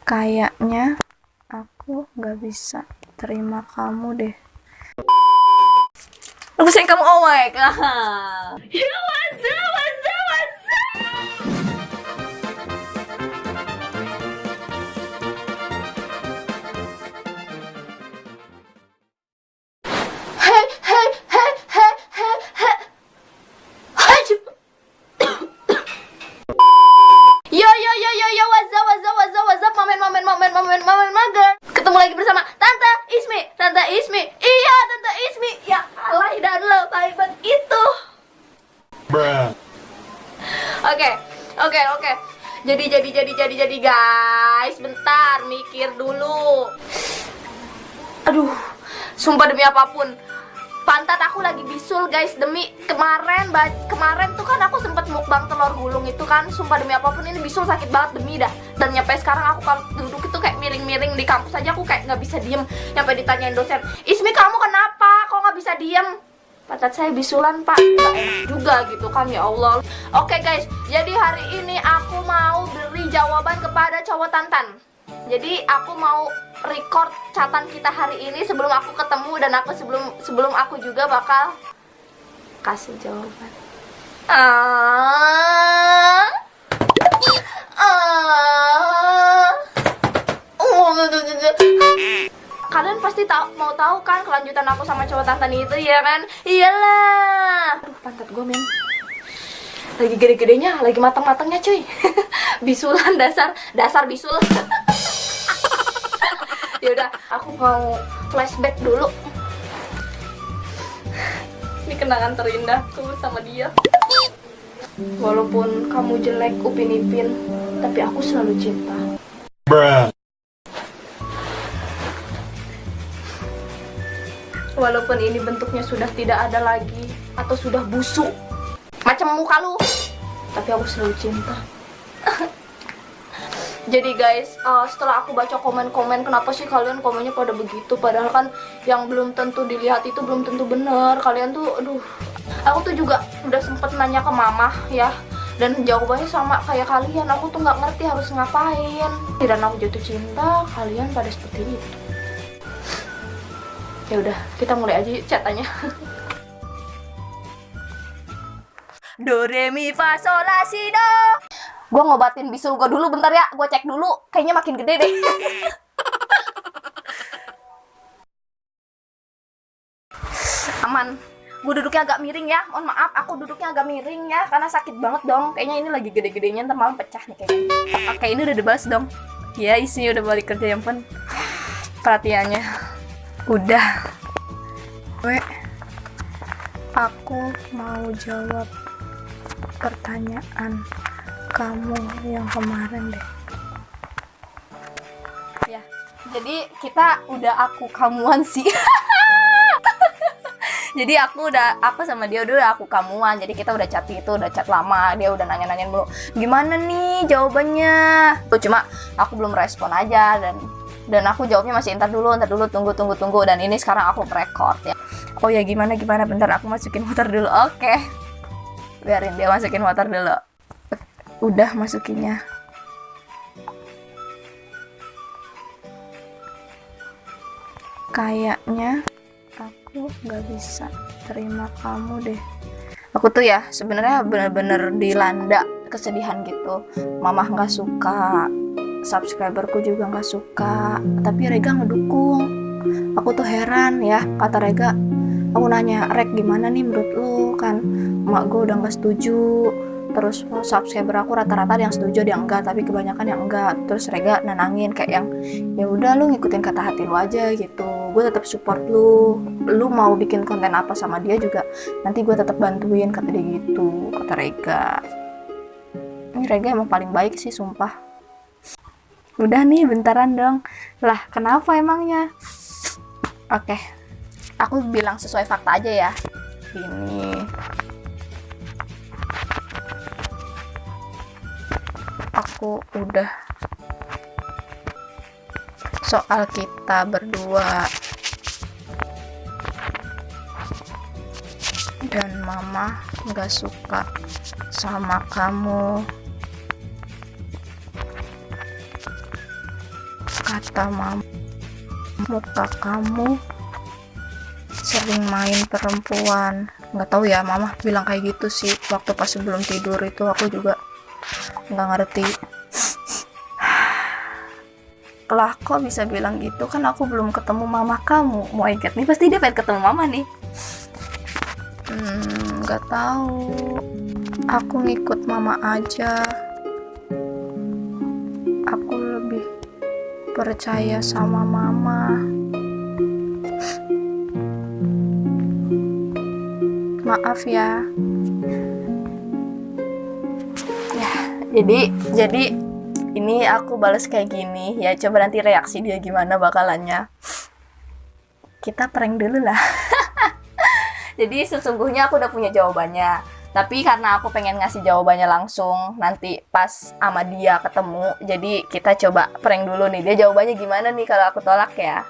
Kayaknya aku nggak bisa terima kamu deh. Aku sayang kamu, oh my god. You what's up, what's up, what's up? Hey, hey, hey, hey, hey, hey. Hajum. Yo, what's up, what's up, what's up, what's up, momen mager. Ketemu lagi bersama Tante Ismi. Iya, Tante Ismi. Ya Allah, dan lo baik banget itu. Bruh. Oke. Jadi guys, bentar mikir dulu. Aduh, sumpah demi apapun, pantat aku lagi bisul guys. Demi kemarin tuh kan aku sempet mukbang telur gulung itu kan. Sumpah demi apapun ini bisul sakit banget demi dah. Dan nyampe sekarang aku kalau duduk itu kayak miring-miring di kampus aja aku kayak nggak bisa diem. Nyampe ditanyain dosen, Ismi kamu kenapa? Kok nggak bisa diem? Pantat saya bisulan pak. Gak enak juga gitu kan, ya Allah. Oke guys, jadi hari ini aku mau beri jawaban kepada cowok Tantan. Jadi aku mau record catatan kita hari ini sebelum aku ketemu, dan aku sebelum aku juga bakal kasih jawaban. Kalian pasti mau tahu kan kelanjutan aku sama cowok Tantan itu, ya kan? Iyalah. Aduh, pantat gue men lagi gede-gedenya, lagi matang-matangnya cuy. Bisulan, dasar bisul. Yaudah, aku mau flashback dulu. Ini kenangan terindahku sama dia. Walaupun kamu jelek, Upin Ipin, tapi aku selalu cinta. Bruh. Walaupun ini bentuknya sudah tidak ada lagi, atau sudah busuk macam muka lu, tapi aku selalu cinta. Jadi guys, setelah aku baca komen-komen, kenapa sih kalian komennya pada begitu? Padahal kan yang belum tentu dilihat itu belum tentu bener. Kalian tuh, aduh. Aku tuh juga udah sempet nanya ke mama ya, dan jawabannya sama kayak kalian. Aku tuh nggak ngerti harus ngapain. Dan aku jatuh cinta, kalian pada seperti itu. Ya udah, kita mulai aja ceritanya. Do re mi fa sol la si do. Gue ngobatin bisul gue dulu bentar ya, gue cek dulu, kayaknya makin gede deh. Aman. Gue duduknya agak miring ya, mohon maaf, aku duduknya agak miring ya, karena sakit banget dong. Kayaknya ini lagi gede-gedenya, ntar malam pecah nih kayaknya. Oke, ini udah dibahas dong. Ya, isinya udah balik kerja, yang pun perhatiannya udah. Aku mau jawab pertanyaan kamu yang kemarin deh. Ya, jadi kita udah aku kamuan sih. Jadi aku sama dia udah aku kamuan. Jadi kita udah chat gitu, udah chat lama. Dia udah nanya-nanyain mulu, gimana nih jawabannya. Cuma aku belum respon aja, dan aku jawabnya masih entar dulu, tunggu. Dan ini sekarang aku record ya. Oh ya, gimana, bentar aku masukin motor dulu. Oke. Biarin dia masukin motor dulu. Udah masukinnya. Kayaknya aku nggak bisa terima kamu deh. Aku tuh ya sebenarnya bener-bener dilanda kesedihan gitu. Mama nggak suka, subscriberku juga nggak suka, tapi Rega ngedukung. Aku tuh heran ya, kata Rega. Aku nanya, Rek gimana nih menurut lu, kan emak gue udah nggak setuju. Terus subscriber aku rata-rata ada yang setuju, ada yang enggak, tapi kebanyakan yang enggak. Terus Rega nenangin kayak yang, ya udah lu ngikutin kata hati lu aja gitu. Gue tetap support lu. Lu mau bikin konten apa sama dia juga, nanti gue tetap bantuin, kata dia gitu, kata Rega. Ini Rega emang paling baik sih, sumpah. Udah nih, bentaran dong. Lah, kenapa emangnya? Oke. Aku bilang sesuai fakta aja ya. Ini aku udah soal kita berdua, dan mama nggak suka sama kamu. Kata mama, muka kamu sering main perempuan. Nggak tahu ya, mama bilang kayak gitu sih. Waktu pas sebelum tidur itu aku juga nggak ngerti. Lah kok bisa bilang gitu, kan aku belum ketemu mama kamu. Mau ikat nih, pasti dia pengen ketemu mama nih. Nggak tahu, aku ngikut mama aja. Aku lebih percaya sama mama. Maaf ya. Ya, jadi ini aku balas kayak gini ya, coba nanti reaksi dia gimana bakalannya. Kita prank dulu lah. Jadi sesungguhnya aku udah punya jawabannya, tapi karena aku pengen ngasih jawabannya langsung nanti pas sama dia ketemu, jadi kita coba prank dulu nih, dia jawabannya gimana nih kalau aku tolak ya.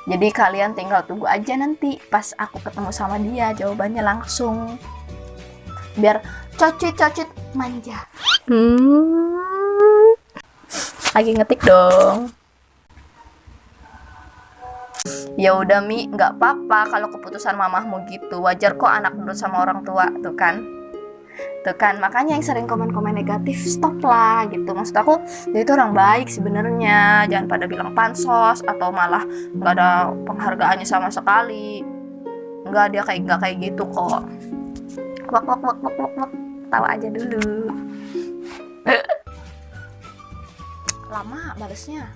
Jadi kalian tinggal tunggu aja nanti pas aku ketemu sama dia, jawabannya langsung, biar cocit manja. Lagi ngetik dong. Ya udah Mi, nggak apa-apa kalau keputusan mamahmu gitu, wajar kok anak nurut sama orang tua. Tuh kan, makanya yang sering komen-komen negatif stop lah gitu. Maksud aku, dia itu orang baik sebenarnya, jangan pada bilang pansos atau malah nggak ada penghargaannya sama sekali. Nggak kayak gitu kok. Wak, tawa aja dulu. Lama balesnya.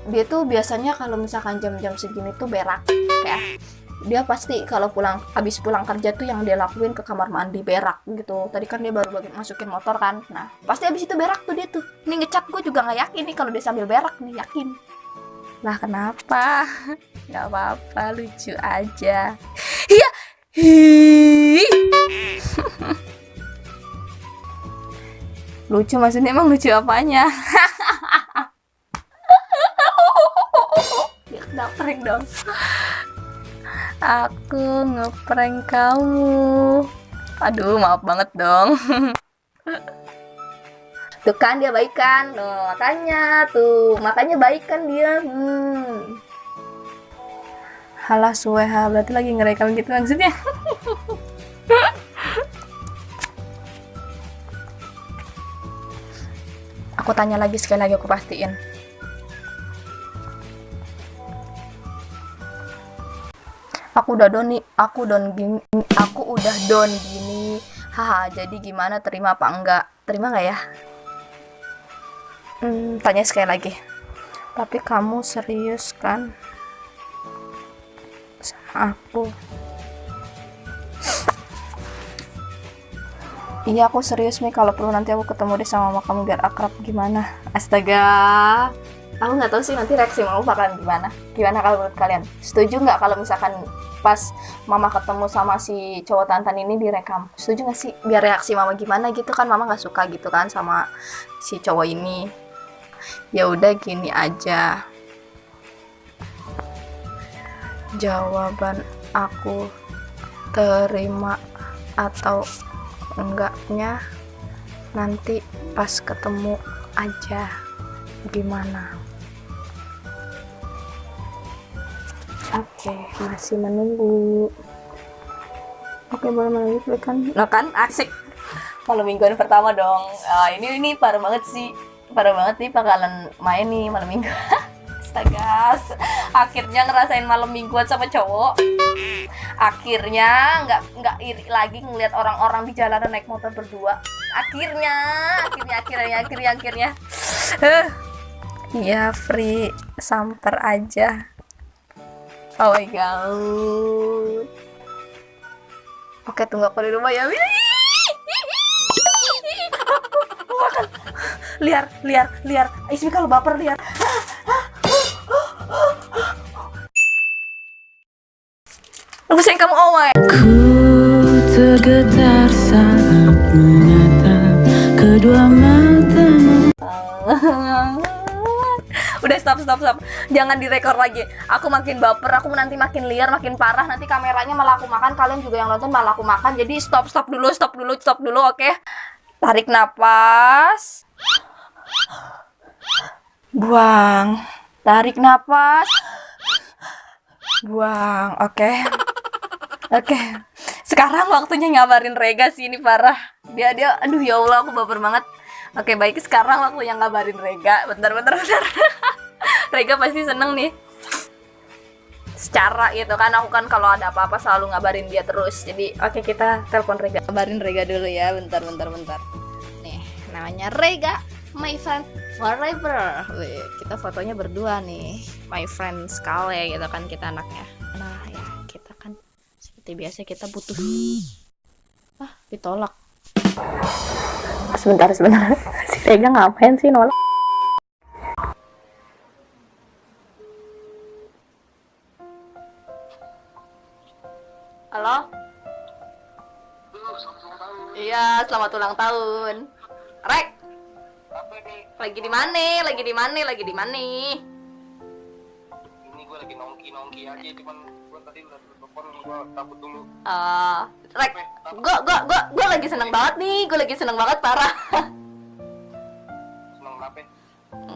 Dia tuh biasanya kalau misalkan jam-jam segini tuh berak ya. Dia pasti kalau habis pulang kerja tuh yang dia lakuin ke kamar mandi berak gitu. Tadi kan dia baru masukin motor kan. Nah, pasti habis itu berak tuh dia tuh. Nih ngechat gue juga nggak yakin nih kalau dia sambil berak nih, yakin. Lah kenapa? Nggak apa-apa, lucu aja. Iya. Lucu maksudnya emang lucu apanya? Ngeprank dong. Aku ngeprank kamu. Aduh, maaf banget dong. Tuh kan dia baik kan. Makanya baik kan dia. Halah suweha, berarti lagi ngerekam gitu maksudnya. Aku tanya lagi sekali lagi, aku pastiin. Aku udah don gini. Haha, jadi gimana, terima apa enggak? Terima enggak ya? Tanya sekali lagi. Tapi kamu serius kan sama aku? Iya, aku serius nih. Kalau perlu nanti aku ketemu deh sama mama kamu biar akrab. Gimana? Astaga. Aku nggak tahu sih nanti reaksi mama bakalan gimana. Gimana kalau menurut kalian? Setuju nggak kalau misalkan pas mama ketemu sama si cowok Tantan ini direkam? Setuju nggak sih? Biar reaksi mama gimana gitu kan, mama nggak suka gitu kan sama si cowok ini. Ya udah gini aja. Jawaban aku terima atau enggaknya nanti pas ketemu aja. Gimana? Oke, masih menunggu. Oke, boleh menunggu kan? Nah kan, asik. Malam mingguan pertama dong. Ini parah banget sih. Parah banget nih bakalan main nih malam minggu. Astaga, akhirnya ngerasain malam mingguan sama cowok. Akhirnya nggak iri lagi ngelihat orang-orang di jalanan naik motor berdua. Akhirnya. Iya, free samper aja. Oh my god. Oke, tunggu aku di rumah ya. Liar. Ismi kalau baper liar. Tunggu sayang kamu, oh my. Ku tergetar saat menatap kedua matamu. Udah stop. Jangan direkor lagi. Aku makin baper, aku nanti makin liar, makin parah. Nanti kameranya malah aku makan, kalian juga yang nonton malah aku makan. Jadi stop dulu, oke? Tarik napas. Buang. Tarik napas. Buang. Oke. Oke. Sekarang waktunya ngabarin Rega sih, ini parah. Dia aduh ya Allah, aku baper banget. Oke, baik, sekarang waktunya ngabarin Rega. Bentar. Rega pasti seneng nih. Secara gitu kan, aku kan kalau ada apa-apa selalu ngabarin dia terus. Jadi oke, kita telepon Rega. Ngabarin Rega dulu ya. Bentar. Nih, namanya Rega, my friend forever. Wih, kita fotonya berdua nih, my friend sekali gitu kan kita anaknya. Nah ya, kita kan seperti biasa kita butuh. Ditolak. Sebentar. Si Rega ngapain sih nolak? Halo? Iya, selamat ulang tahun. Rek, Apa nih? lagi di mana? Ini gue lagi nongki aja, cuman gue tadi udah telepon, gue takut dulu. Rek, gue lagi seneng banget nih, parah. Seneng kenapa?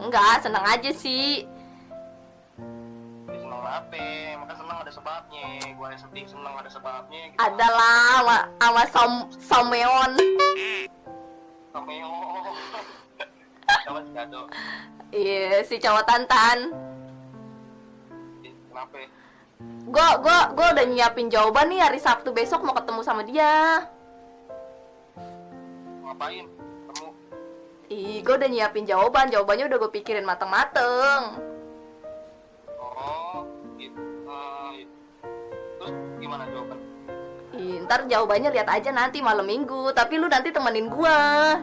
Enggak, seneng aja sih. Ya seneng kenapa? Maka seneng ada sebabnya. Gue sedih seneng ada sebabnya. Gitu. Adalah sama Someon. Cameo. Sama si Dado. Iya, si cowok Tantan. Kenapa? Gue udah nyiapin jawaban nih, hari Sabtu besok mau ketemu sama dia. Ngapain? Kamu? Gue udah nyiapin jawabannya udah gue pikirin mateng-mateng. Oh, gitu. Terus gimana jawaban? Ntar jawabannya lihat aja nanti malam minggu, tapi lu nanti temenin gua.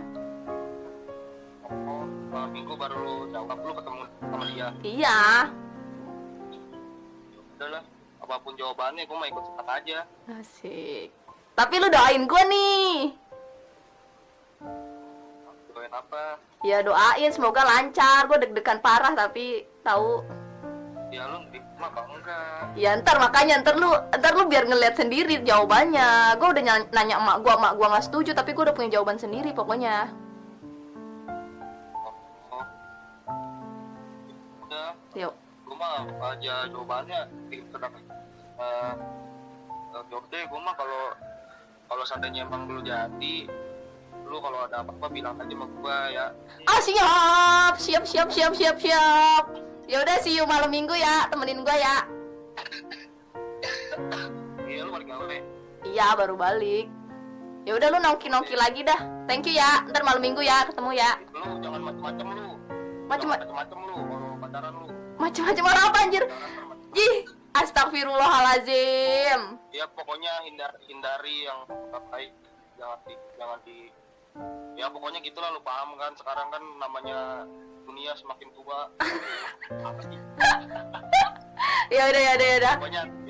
Oh, malam minggu baru lu jawab, lu ketemu sama dia. Iya. Udahlah, apapun jawabannya gue mau ikut cepat aja. Asik. Tapi lu doain gua nih. Doain apa? Ya doain semoga lancar. Gua deg-degan parah tapi tahu. Ya lu nerima apa enggak? Ya ntar lu biar ngeliat sendiri jawabannya. Gua udah nanya emak gua nggak setuju, tapi gua udah punya jawaban sendiri pokoknya. Oh. Udah, Yuk. gue mah aja jawabannya bikin sedang deh. Gue mah kalau seandainya emang lu jadi, lu kalau ada apa-apa bilang aja sama gue ya. Siap. Ya udah, see you malam minggu ya, temenin gua ya. Iya, lu balik gawe. Iya, baru balik. Ya udah, lu nongki lagi dah. Thank you ya. Ntar malam minggu ya, ketemu ya. Lu jangan macem-macem lu. Macem-macem lu kalau pacaran lu. macem apa anjir? Ih, astagfirullahalazim. Ya pokoknya hindari yang baik, jangan di ya pokoknya gitulah, lu paham kan, sekarang kan namanya dunia semakin tua. Apa sih? Ya udah.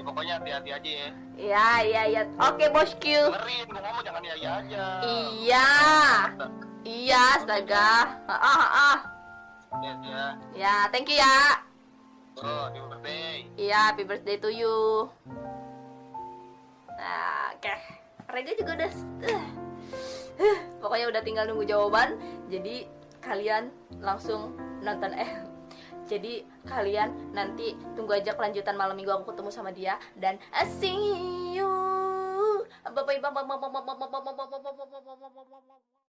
Pokoknya hati-hati aja ya. Iya. Oke, bosku. Dengerin, gua ngomong jangan iya aja. Iya, astaga. Ya. Ya, thank you ya. Oh, happy birthday. Iya, happy birthday to you. Nah, oke. Rega juga udah pokoknya udah tinggal nunggu jawaban. Jadi kalian langsung nonton jadi kalian nanti tunggu aja kelanjutan malam minggu aku ketemu sama dia. Dan see you. Bye bye.